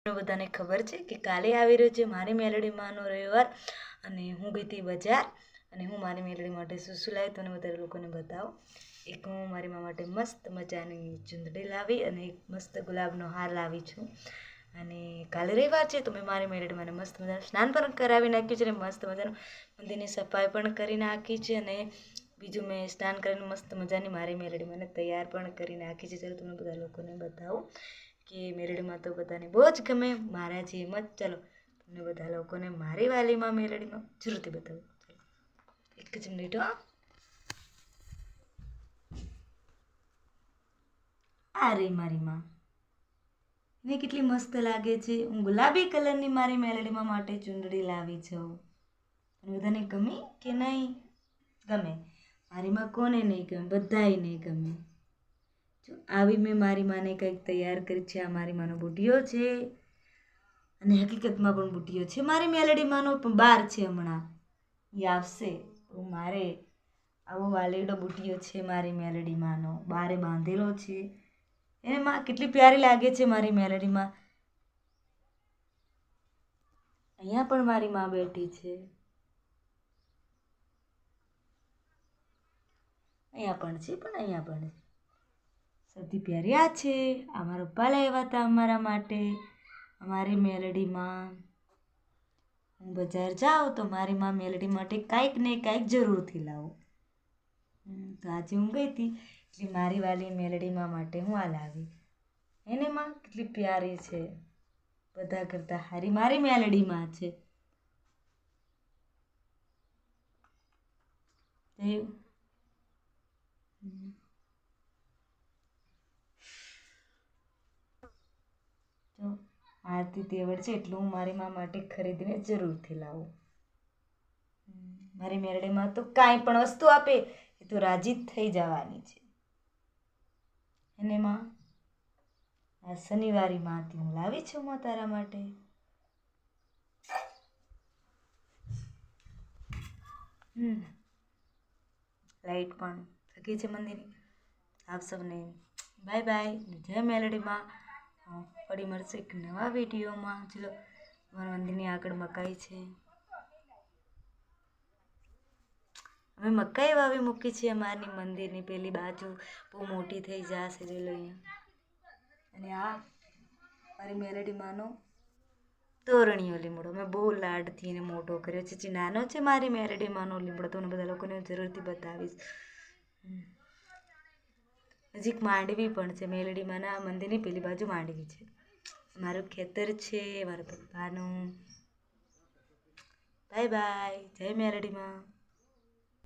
બધાને ખબર છે કે કાલે આવી રહ્યો છે મારી મેલડીમાંનો રવિવાર અને હું ગઈ હતી બજાર અને હું મારી મેલડી માટે શું લાવી તો બધા લોકોને બતાવો. એક હું મારી મા માટે મસ્ત મજાની ચૂંદડી લાવી અને એક મસ્ત ગુલાબનો હાર લાવી છું. અને કાલે રવિવાર છે તો મેં મારી મેલડી મને મસ્ત મજાનું સ્નાન પણ કરાવી નાખ્યું છે અને મસ્ત મજાનું મંદિરની સફાઈ પણ કરી નાખી છે. અને બીજું મેં સ્નાન કરીને મસ્ત મજાની મારી મેલડી મને તૈયાર પણ કરી નાખી છે. ચાલો તમને બધા લોકોને બતાવું કે મેલડીમાં તો બધાને બહુ જ ગમે મારા જેમ જ. ચલો તમને બધા લોકોને મારી વાલીમાં મેલડીમાં જરૂરથી બતાવું. ચલો એક જ મિનિટ હો. આ રહી મારી માં, એને કેટલી મસ્ત લાગે છે. હું ગુલાબી કલરની મારી મેલડીમાં માટે ચૂંદડી લાવી છું. બધાને ગમી કે નહીં? ગમે. મારી માં કોને નહીં ગમે? બધાય નહીં ગમે. જો આવી મેં મારી માને કંઈક તૈયાર કરી છે. આ મારી માનો બુટિયો છે અને હકીકતમાં પણ બુટિયો છે મારી મેલડી માનો, પણ બહાર છે હમણાં. એ આવશે તો મારે આવો વાલીડો બુટિયો છે મારી મેલડી માનો, બારે બાંધેલો છે. એને માં કેટલી પ્યારી લાગે છે મારી મેલડીમાં. અહીંયા પણ મારી માં બેઠી છે. અહીંયા પણ છે, પણ અહીંયા પણ છે. સૌથી પ્યારી આ છે. આ મારા પપ્પા લાવ્યા હતા અમારા માટે અમારી મેલડીમાં. હું બજાર જાઉં તો મારી માં મેલડી માટે કાંઈક ને કાંઈક જરૂરથી લાવું. તો આજે હું ગઈ હતી એટલે મારી વાલી મેલડીમાં માટે હું આ લાવી. એને માં કેટલી પ્યારી છે. બધા કરતાં હારી મારી મેલડીમાં છે. જો મારથી તેવડ છે એટલું હું મારી મા માટે ખરીદીને જરૂરથી લાવું. મારી મેલડીમાં તો કાંઈ પણ વસ્તુ આપે એ તો રાજી જ થઈ જવાની છે. અને માં આ શનિવારી માંથી હું લાવી છું માં તારા માટે. લાઈટ પણ થકી છે મંદિરની. આપ સૌને બાય બાય, જય મેલડીમાં. ફરી મળશે એક નવા વિડીયોમાં. ચલો અમારા મંદિરની આગળ મકાઈ છે. અમે મકાઈ વાવી મૂકી છે અમારી મંદિરની પેલી બાજુ, બહુ મોટી થઈ જશે. જોઈ લો અહીંયા. અને આ મારી મેલડી માનો તોરણીયો લીમડો મેં બહુ લાડથી એને મોટો કર્યો છે. જે નાનો છે મારી મેલડી માનો લીમડો તો બધા લોકોને જરૂરથી બતાવીશ. નજીક માંડવી પણ છે. મેલડી માના મંદિરની પેલી બાજુ માંડવી છે. મારું ખેતર છે મારા પપ્પાનું. બાય બાય, જય મેલડીમાં.